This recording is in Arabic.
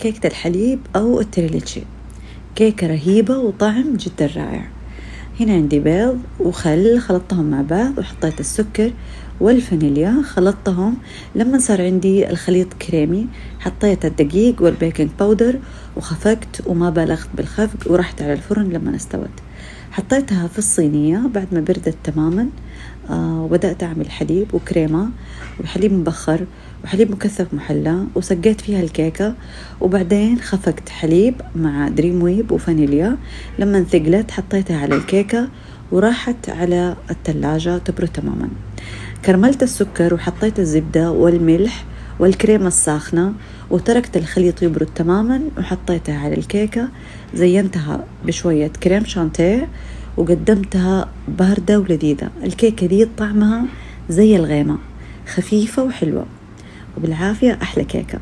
كيكة الحليب أو التريليتشي. كيكة رهيبة وطعم جدا رائع. هنا عندي بيض وخل خلطتهم مع بعض، وحطيت السكر والفانيليا خلطتهم. لما صار عندي الخليط كريمي حطيت الدقيق والبيكنج باودر وخفقت وما بالغت بالخفق، ورحت على الفرن لما استوت. حطيتها في الصينية بعد ما بردت تماما، وبدأت أعمل حليب وكريمة وحليب مبخر وحليب مكثف محلى، وسقيت فيها الكيكة، وبعدين خفقت حليب مع دريم ويب وفانيليا. لما انثقلت حطيتها على الكيكة وراحت على الثلاجة تبرد تماما. كرملت السكر وحطيت الزبدة والملح والكريمة الساخنة، وتركت الخليط يبرد تماما وحطيتها على الكيكة. زينتها بشوية كريم شانتيه وقدمتها باردة ولذيذة. الكيكة دي طعمها زي الغيمة، خفيفة وحلوة، وبالعافية. أحلى كيكة.